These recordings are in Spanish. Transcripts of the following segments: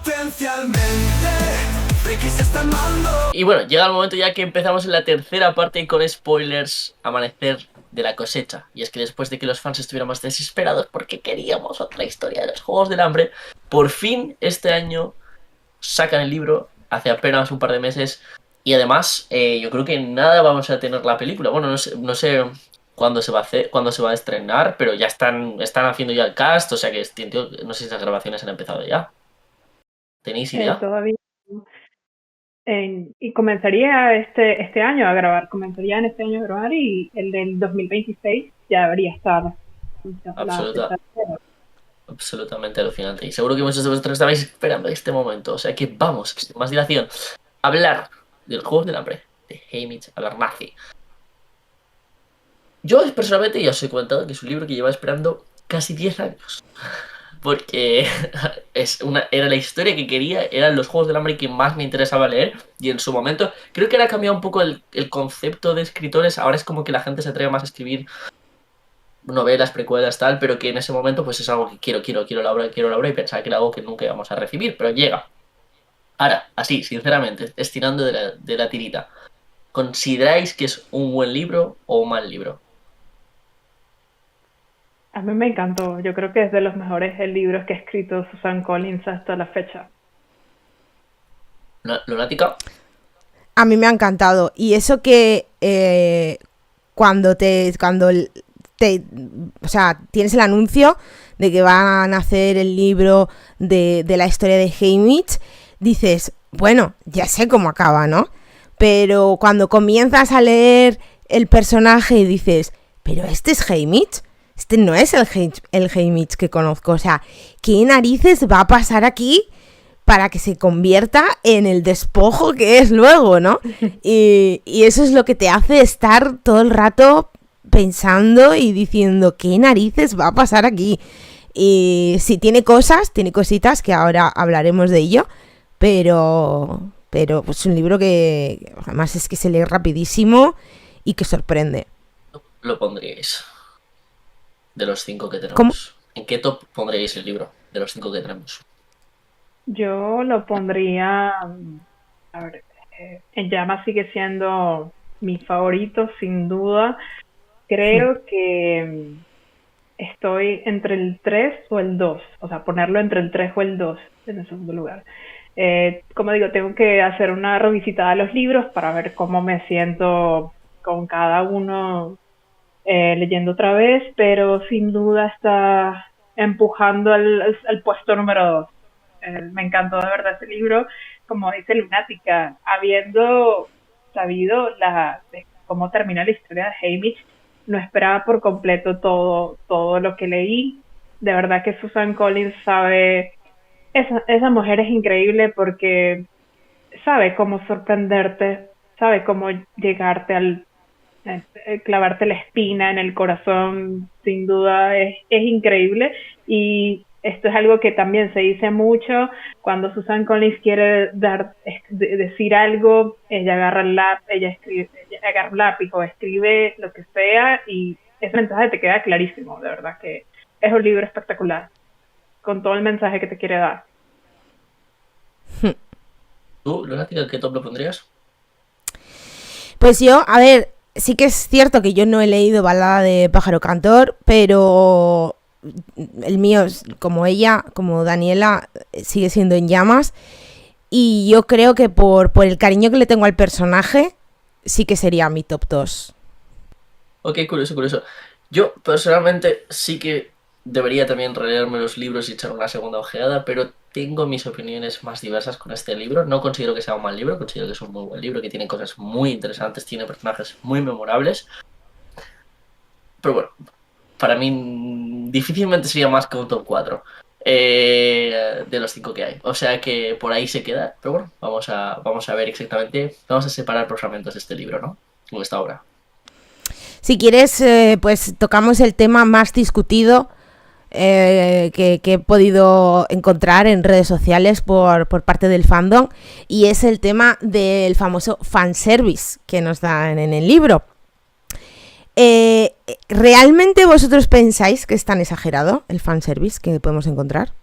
Potencialmente, frikis están mando. Y bueno, llega el momento ya que empezamos en la tercera parte con spoilers, amanecer de la cosecha. Y es que después de que los fans estuviéramos desesperados porque queríamos otra historia de los Juegos del Hambre, por fin este año sacan el libro, hace apenas un par de meses. Y además, yo creo que nada vamos a tener la película. Bueno, no sé cuándo se va a hacer, cuándo se va a estrenar, pero ya están haciendo ya el cast, o sea que no sé si las grabaciones han empezado ya. ¿Tenéis idea? Todavía. Y comenzaría este año a grabar, y el del 2026 ya debería estar Absolutamente alucinante. Y seguro que muchos de vosotros estabais esperando este momento. O sea que vamos, sin más dilación, a hablar del Juego del Hambre, de Haymitch Abernathy. Yo personalmente ya os he comentado que es un libro que lleva esperando casi 10 años. Porque era la historia que quería, eran los Juegos del Hambre que más me interesaba leer. Y en su momento, creo que ahora ha cambiado un poco el concepto de escritores. Ahora es como que la gente se atreve más a escribir novelas, precuelas, tal, pero que en ese momento pues es algo que quiero la obra y pensaba que era algo que nunca íbamos a recibir, pero llega. Ahora, así, sinceramente, estirando de la tirita, ¿consideráis que es un buen libro o un mal libro? A mí me encantó, yo creo que es de los mejores libros que ha escrito Susan Collins hasta la fecha. ¿Lunática? A mí me ha encantado, y eso que cuando o sea, tienes el anuncio de que van a hacer el libro de la historia de Haymitch, dices, bueno, ya sé cómo acaba, ¿no? Pero cuando comienzas a leer el personaje y dices, pero este es Haymitch, este no es el Haymitch que conozco, o sea, ¿qué narices va a pasar aquí para que se convierta en el despojo que es luego, ¿no? Y eso es lo que te hace estar todo el rato pensando y diciendo, ¿qué narices va a pasar aquí? Y sí, tiene cositas que ahora hablaremos de ello, pero pues un libro que además es que se lee rapidísimo y que sorprende. ¿Lo pondríais? De los 5 que tenemos. ¿Cómo? ¿En qué top pondríais el libro de los 5 que tenemos? Yo lo pondría, a ver, En Llamas sigue siendo mi favorito, sin duda. Creo que estoy entre el 3 o el 2, o sea, ponerlo entre el 3 o el 2 en el segundo lugar. Como digo, tengo que hacer una revisitada a los libros para ver cómo me siento con cada uno leyendo otra vez, pero sin duda está empujando al puesto número 2. Me encantó de verdad este libro, como dice Lunática, habiendo sabido de cómo termina la historia de Haymitch, no esperaba por completo todo lo que leí. De verdad que Susan Collins sabe, esa mujer es increíble porque sabe cómo sorprenderte, sabe cómo llegarte clavarte la espina en el corazón, sin duda es increíble. Y esto es algo que también se dice mucho cuando Susan Collins quiere decir algo, ella agarra el lápiz o escribe lo que sea y ese mensaje te queda clarísimo. De verdad que es un libro espectacular con todo el mensaje que te quiere dar. ¿Tú, Lunática, qué top lo pondrías? Pues yo, a ver, sí que es cierto que yo no he leído Balada de Pájaro Cantor, pero el mío, como ella, como Daniela, sigue siendo En Llamas. Y yo creo que por el cariño que le tengo al personaje, sí que sería mi top 2. Ok, curioso. Yo, personalmente, sí que debería también releerme los libros y echar una segunda ojeada, pero tengo mis opiniones más diversas con este libro. No considero que sea un mal libro, considero que es un muy buen libro, que tiene cosas muy interesantes, tiene personajes muy memorables. Pero bueno, para mí difícilmente sería más que un top 4 de los 5 que hay. O sea que por ahí se queda. Pero bueno, vamos a ver exactamente. Vamos a separar por fragmentos este libro, ¿no? Con esta obra. Si quieres, pues tocamos el tema más discutido que he podido encontrar en redes sociales por parte del fandom, y es el tema del famoso fanservice que nos dan en el libro. ¿Realmente vosotros pensáis que es tan exagerado el fanservice que podemos encontrar?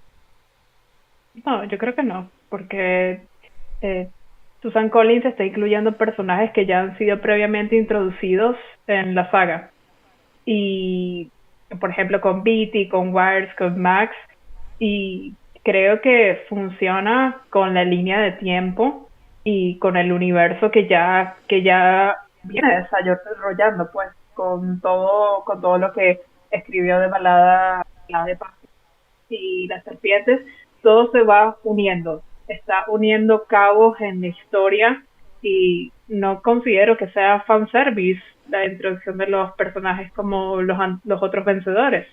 No, yo creo que no, porque eh, Susan Collins está incluyendo personajes que ya han sido previamente introducidos en la saga. Y, por ejemplo, con Beatty, con Wires, con Max, y creo que funciona con la línea de tiempo y con el universo que ya viene desarrollando, pues, con todo lo que escribió de Balada de Paz y las serpientes, todo se va uniendo, está uniendo cabos en la historia y no considero que sea fanservice la introducción de los personajes como los otros vencedores.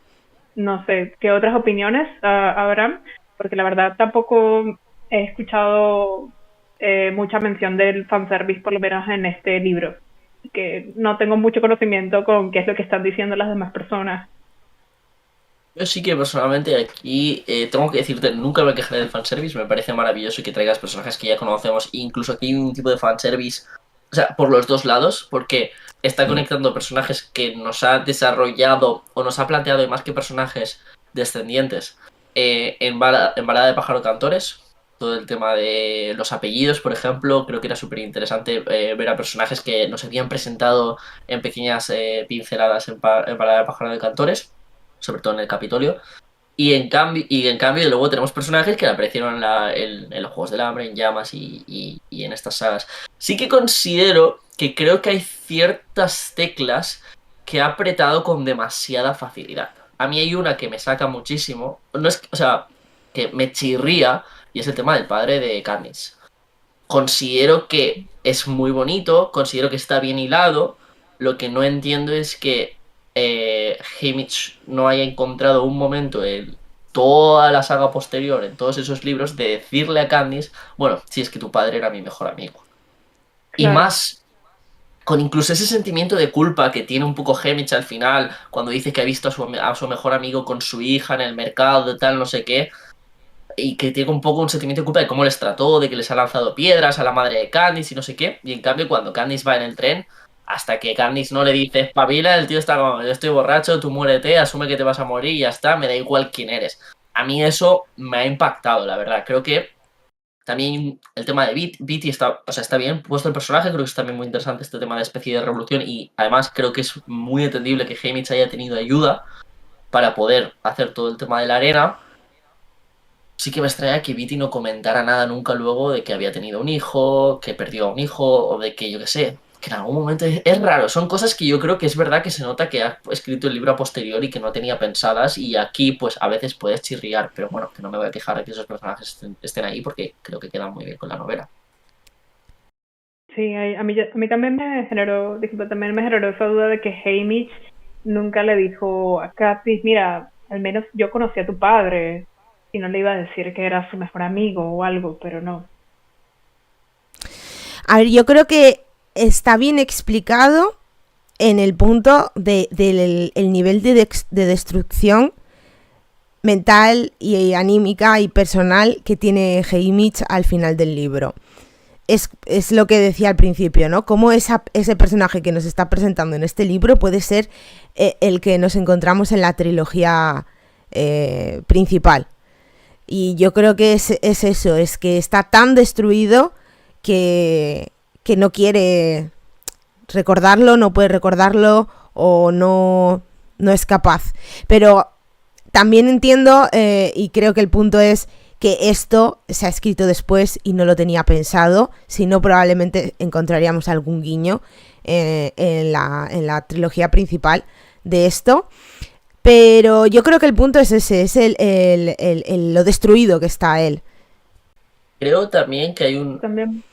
No sé, ¿qué otras opiniones habrán? Porque la verdad tampoco he escuchado mucha mención del fanservice, por lo menos en este libro, que no tengo mucho conocimiento con qué es lo que están diciendo las demás personas. Yo sí que personalmente aquí tengo que decirte, nunca me quejaré del fanservice, me parece maravilloso que traigas personajes que ya conocemos, incluso aquí hay un tipo de fanservice, o sea, por los dos lados, porque está conectando personajes que nos ha desarrollado o nos ha planteado, y más que personajes descendientes, en Balada de Pájaro Cantores, todo el tema de los apellidos, por ejemplo, creo que era súper interesante ver a personajes que nos habían presentado en pequeñas pinceladas en Balada de Pájaro de Cantores, sobre todo en el Capitolio. Y en cambio luego tenemos personajes que aparecieron en los Juegos del Hambre, en Llamas y en estas sagas. Sí que considero que creo que hay ciertas teclas que ha apretado con demasiada facilidad. A mí hay una que me saca muchísimo, no es, o sea, que me chirría, y es el tema del padre de Katniss. Considero que es muy bonito, considero que está bien hilado. Lo que no entiendo es que Haymitch no haya encontrado un momento en toda la saga posterior, en todos esos libros, de decirle a Candice, bueno, si es que tu padre era mi mejor amigo. Y Claro. más con incluso ese sentimiento de culpa que tiene un poco Haymitch al final, cuando dice que ha visto a su mejor amigo con su hija en el mercado, tal, no sé qué, y que tiene un poco un sentimiento de culpa de cómo les trató, de que les ha lanzado piedras a la madre de Candice y no sé qué. Y en cambio, cuando Candice va en el tren, hasta que Candice no le dice espabila, el tío está como, yo estoy borracho, tú muérete, asume que te vas a morir y ya está, me da igual quién eres. A mí eso me ha impactado, la verdad. Creo que también el tema de Beatty está, o sea, está bien puesto el personaje, creo que es también muy interesante este tema de especie de revolución y además creo que es muy entendible que Haymitch haya tenido ayuda para poder hacer todo el tema de la arena. Sí que me extraña que Viti no comentara nada nunca luego de que había tenido un hijo, que perdió a un hijo, o de que, yo qué sé, que en algún momento es raro. Son cosas que yo creo que es verdad que se nota que ha escrito el libro a posteriori y que no tenía pensadas, y aquí, pues, a veces puedes chirriar, pero bueno, que no me voy a quejar de que esos personajes estén ahí porque creo que quedan muy bien con la novela. Sí, a mí también me generó, disculpa, también me generó esa duda de que Haymitch nunca le dijo a Katniss, mira, al menos yo conocí a tu padre, y no le iba a decir que era su mejor amigo o algo, pero no. A ver, yo creo que está bien explicado en el punto del el nivel de destrucción mental y anímica y personal que tiene Haymitch al final del libro. Es lo que decía al principio, ¿no? Cómo ese personaje que nos está presentando en este libro puede ser el que nos encontramos en la trilogía principal. Y yo creo que es eso, es que está tan destruido que no quiere recordarlo, no puede recordarlo o no es capaz. Pero también entiendo y creo que el punto es que esto se ha escrito después y no lo tenía pensado, si no probablemente encontraríamos algún guiño en la trilogía principal de esto. Pero yo creo que el punto es ese, es lo destruido que está él. Creo también que hay un... También,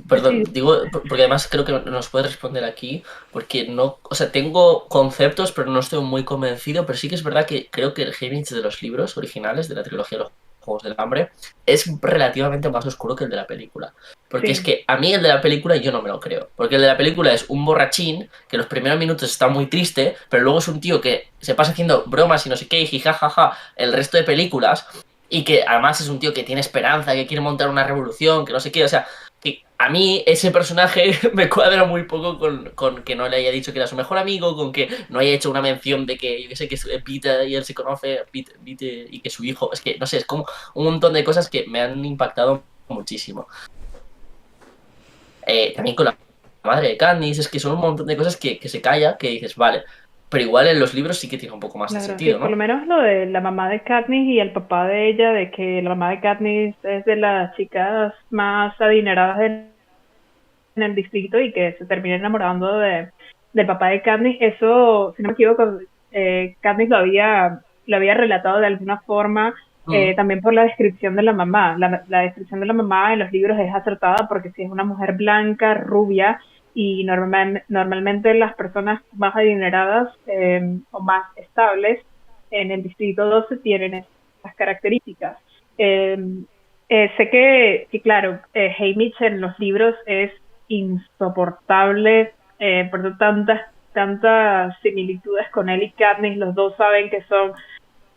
Perdón, sí, digo, porque además creo que nos puede responder aquí, porque no, o sea, tengo conceptos, pero no estoy muy convencido, pero sí que es verdad que creo que el Haymitch de los libros originales de la trilogía de los Juegos del Hambre es relativamente más oscuro que el de la película. Porque es sí, que a mí el de la película yo no me lo creo, porque el de la película es un borrachín que los primeros minutos está muy triste, pero luego es un tío que se pasa haciendo bromas y no sé qué, y jajaja, el resto de películas, y que además es un tío que tiene esperanza, que quiere montar una revolución, que no sé qué, o sea, que a mí ese personaje me cuadra muy poco con que no le haya dicho que era su mejor amigo, con que no haya hecho una mención de que, yo que sé, que Peter y él se conoce, Pete y que su hijo, es que, no sé, es como un montón de cosas que me han impactado muchísimo. También con la madre de Katniss, es que son un montón de cosas que se calla, que dices, vale, pero igual en los libros sí que tiene un poco más de Claro, sí, sentido, por lo ¿no? menos lo de la mamá de Katniss y el papá de ella, de que la mamá de Katniss es de las chicas más adineradas en el distrito y que se termina enamorando del papá de Katniss, eso, si no me equivoco, Katniss lo había relatado de alguna forma, Mm. también por la descripción de la mamá. La descripción de la mamá en los libros es acertada porque si es una mujer blanca, rubia, y normalmente las personas más adineradas o más estables en el distrito 12 tienen esas características. Eh, sé que claro, Haymitch en los libros es insoportable, por eso tantas similitudes con él y Katniss, los dos saben que son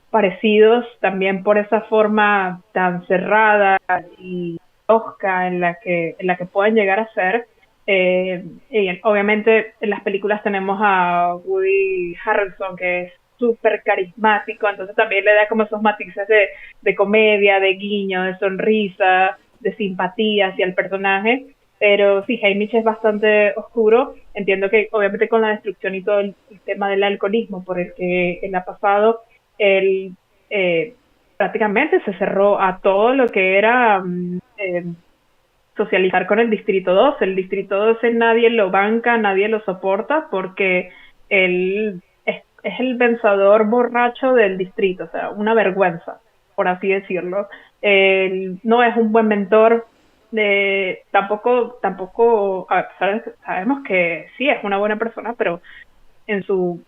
parecidos también por esa forma tan cerrada y tosca en la que pueden llegar a ser. Y obviamente en las películas tenemos a Woody Harrelson, que es súper carismático, entonces también le da como esos matices de comedia, de guiño, de sonrisa, de simpatía hacia el personaje. Pero sí, Haymitch es bastante oscuro. Entiendo que obviamente con la destrucción y todo el tema del alcoholismo por el que él ha pasado, él prácticamente se cerró a todo lo que era socializar con el Distrito 12. El Distrito 12 nadie lo banca, nadie lo soporta porque él es el pensador borracho del distrito, o sea, una vergüenza, por así decirlo. Él no es un buen mentor, tampoco sabemos que sí es una buena persona, pero en su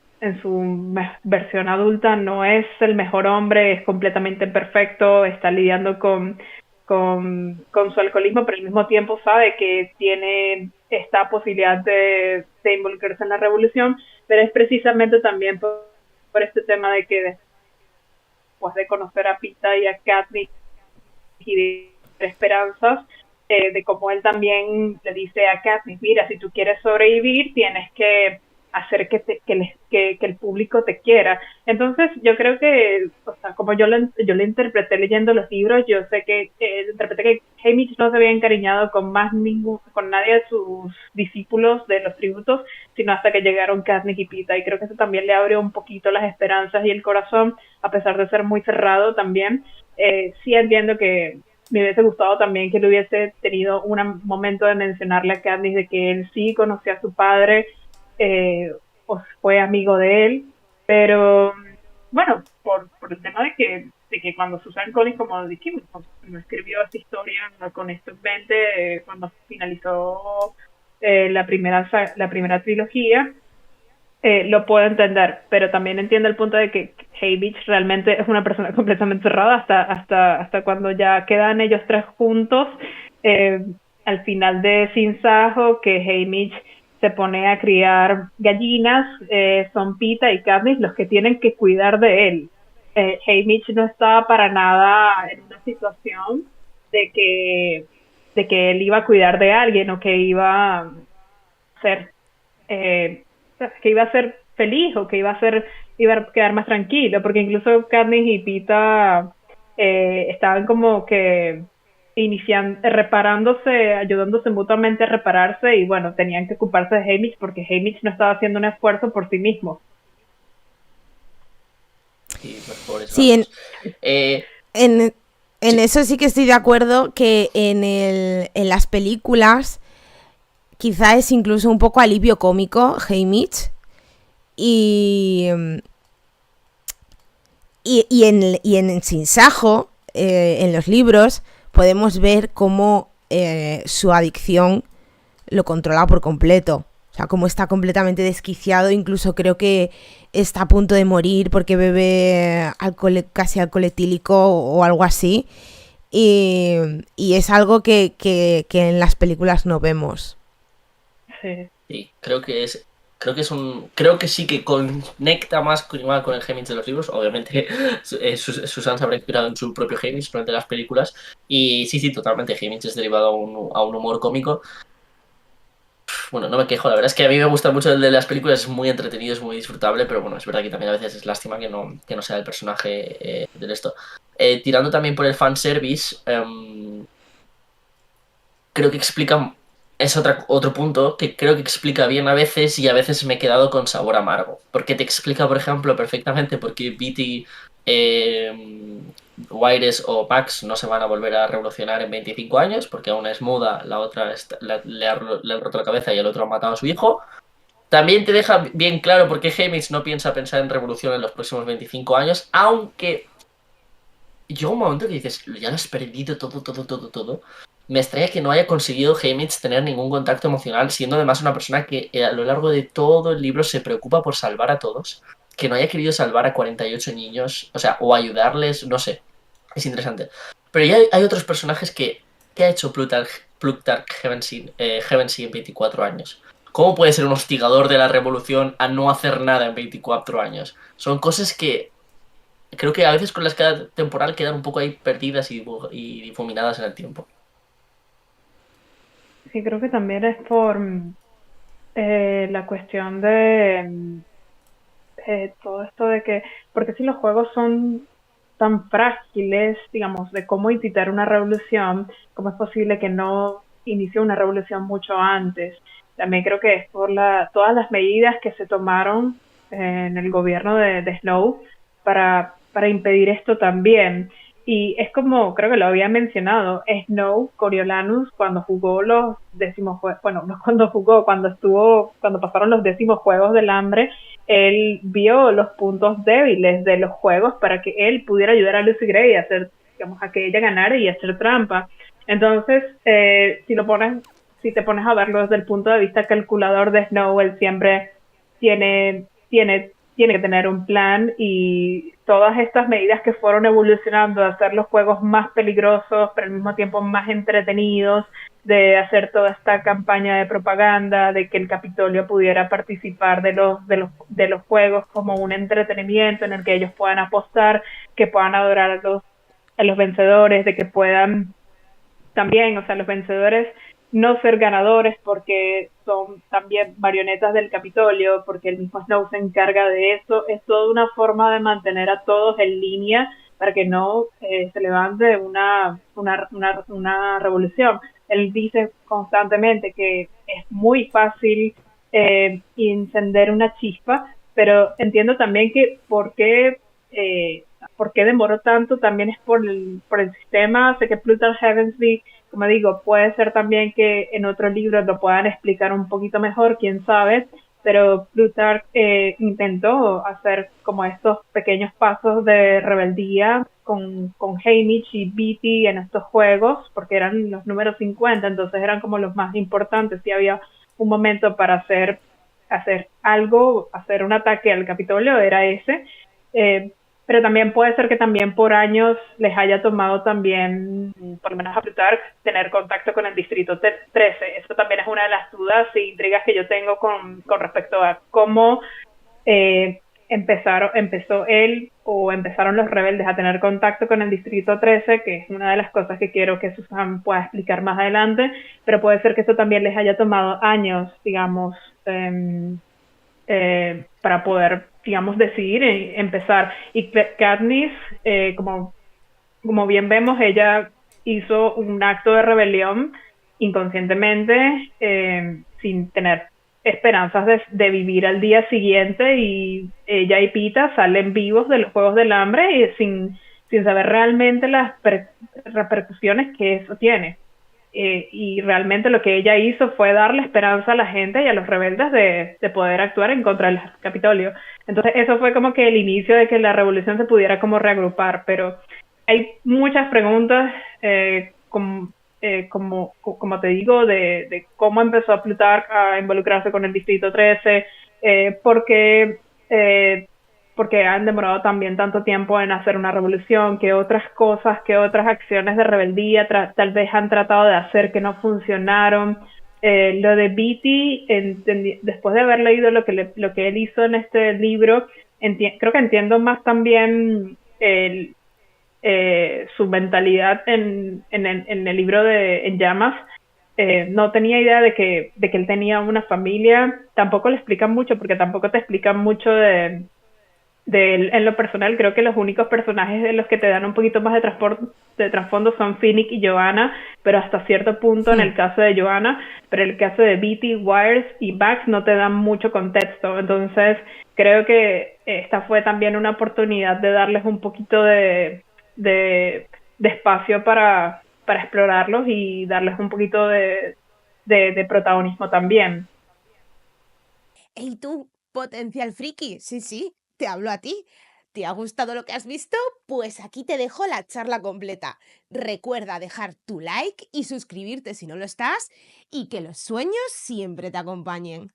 versión adulta no es el mejor hombre, es completamente imperfecto, está lidiando con su alcoholismo, pero al mismo tiempo sabe que tiene esta posibilidad de involucrarse en la revolución, pero es precisamente también por este tema de que después de conocer a Pita y a Katniss y de esperanzas, de cómo él también le dice a Katniss, mira, si tú quieres sobrevivir, tienes que hacer que el público te quiera. Entonces, yo creo que, o sea, como yo lo interpreté leyendo los libros, yo sé que interpreté que Haymitch no se había encariñado con con nadie de sus discípulos de los tributos, sino hasta que llegaron Katniss y Pita, y creo que eso también le abrió un poquito las esperanzas y el corazón, a pesar de ser muy cerrado también. Sí entiendo que me hubiese gustado también que le hubiese tenido un momento de mencionarle a Katniss de que él sí conocía a su padre, o fue amigo de él, pero bueno, por el tema de que cuando Susan Collins, como dijimos, no escribió esta historia con esto en mente, cuando finalizó la primera trilogía, lo puedo entender, pero también entiendo el punto de que Haymitch realmente es una persona completamente cerrada hasta cuando ya quedan ellos tres juntos, al final de Sin Sajo, que Haymitch se pone a criar gallinas, son Pita y Katniss los que tienen que cuidar de él. Haymitch no estaba para nada en una situación de que él iba a cuidar de alguien o que iba a ser que iba a ser feliz o que iba a quedar más tranquilo, porque incluso Katniss y Pita estaban como que reparándose, ayudándose mutuamente a repararse, y bueno, tenían que ocuparse de Haymitch porque Haymitch no estaba haciendo un esfuerzo por sí mismo. Sí, pues por eso. Sí, en Sí. eso sí que estoy de acuerdo, que en las películas quizá es incluso un poco alivio cómico Haymitch, y en Sin Sajo, en los libros, podemos ver cómo su adicción lo controla por completo. O sea, cómo está completamente desquiciado, incluso creo que está a punto de morir porque bebe casi alcohol etílico o algo así. Y es algo que en las películas no vemos. Sí. Sí, creo que es Creo que sí que conecta más igual con el Haymitch de los libros. Obviamente, Susan se habrá inspirado en su propio Haymitch durante las películas. Y sí, sí, totalmente. Haymitch es derivado a un humor cómico. Bueno, no me quejo, la verdad es que a mí me gusta mucho el de las películas, es muy entretenido, es muy disfrutable, pero bueno, es verdad que también a veces es lástima que no sea el personaje del esto. Tirando también por el fanservice, creo que explica, es otro punto que creo que explica bien a veces y a veces me he quedado con sabor amargo. Porque te explica, por ejemplo, perfectamente por qué Beatty, Wires o Max no se van a volver a revolucionar en 25 años, porque una es muda, la otra le ha roto la cabeza y el otro ha matado a su hijo. También te deja bien claro por qué Haymitch no piensa pensar en revolución en los próximos 25 años, aunque llega un momento que dices, ya lo has perdido todo, todo, todo, todo. Me extraña que no haya conseguido Haymitch tener ningún contacto emocional, siendo además una persona que a lo largo de todo el libro se preocupa por salvar a todos, que no haya querido salvar a 48 niños, o sea, o ayudarles, no sé, es interesante. Pero ya hay otros personajes que ha hecho Plutarch Hevensy en 24 años. ¿Cómo puede ser un hostigador de la revolución a no hacer nada en 24 años? Son cosas que creo que a veces con la escala temporal quedan un poco ahí perdidas y difuminadas en el tiempo. Sí, creo que también es por la cuestión de todo esto de que, porque si los juegos son tan frágiles, digamos, de cómo incitar una revolución, cómo es posible que no inicie una revolución mucho antes. También creo que es por todas las medidas que se tomaron en el gobierno de Snow para impedir esto también. Y es como, creo que lo había mencionado, Snow, Coriolanus, cuando jugó los décimos juegos, bueno, no cuando jugó, cuando pasaron los décimos Juegos del Hambre, él vio los puntos débiles de los juegos para que él pudiera ayudar a Lucy Gray a hacer, digamos, a que ella ganara y hacer trampa. Entonces, si te pones a verlo desde el punto de vista calculador de Snow, él siempre tiene que tener un plan, y todas estas medidas que fueron evolucionando de hacer los juegos más peligrosos, pero al mismo tiempo más entretenidos, de hacer toda esta campaña de propaganda, de que el Capitolio pudiera participar de los juegos como un entretenimiento en el que ellos puedan apostar, que puedan adorar a los vencedores, de que puedan también, o sea, los vencedores no ser ganadores porque son también marionetas del Capitolio, porque el mismo Snow se encarga de eso. Es toda una forma de mantener a todos en línea para que no se levante una revolución. Él dice constantemente que es muy fácil encender una chispa, pero entiendo también que por qué demoró tanto también es por el sistema. Sé que Plutarch Heavensby, como digo, puede ser también que en otros libros lo puedan explicar un poquito mejor, quién sabe, pero Plutarch intentó hacer como estos pequeños pasos de rebeldía con Haymitch y Beatty en estos juegos, porque eran los números 50, entonces eran como los más importantes. Si había un momento para hacer algo, hacer un ataque al Capitolio, era ese. Pero también puede ser que también por años les haya tomado también, por lo menos a Plutarch, tener contacto con el Distrito 13. Eso también es una de las dudas e intrigas que yo tengo con respecto a cómo empezó él o empezaron los rebeldes a tener contacto con el Distrito 13, que es una de las cosas que quiero que Susan pueda explicar más adelante, pero puede ser que eso también les haya tomado años, digamos, para poder, digamos, decidir empezar. Y Katniss, como bien vemos, ella hizo un acto de rebelión inconscientemente, sin tener esperanzas de vivir al día siguiente, y ella y Pita salen vivos de los Juegos del Hambre y sin saber realmente las repercusiones que eso tiene. Y realmente lo que ella hizo fue darle esperanza a la gente y a los rebeldes de poder actuar en contra del Capitolio. Entonces eso fue como que el inicio de que la revolución se pudiera como reagrupar, pero hay muchas preguntas, como te digo, de cómo empezó Plutarch a involucrarse con el Distrito 13, porque han demorado también tanto tiempo en hacer una revolución, que otras cosas, que otras acciones de rebeldía tal vez han tratado de hacer que no funcionaron. Lo de Beatty, después de haber leído lo que él hizo en este libro, creo que entiendo más también su mentalidad en el libro de En Llamas. No tenía idea de que él tenía una familia. Tampoco le explican mucho, porque tampoco te explican mucho de él en lo personal. Creo que los únicos personajes de los que te dan un poquito más de trasfondo son Finnick y Joanna, pero hasta cierto punto en el caso de Joanna, pero en el caso de Beatty, Wires y Bax no te dan mucho contexto. Entonces creo que esta fue también una oportunidad de darles un poquito de espacio para explorarlos y darles un poquito de protagonismo también. Ey, tú, potencial friki, sí, te hablo a ti. ¿Te ha gustado lo que has visto? Pues aquí te dejo la charla completa. Recuerda dejar tu like y suscribirte si no lo estás, y que los sueños siempre te acompañen.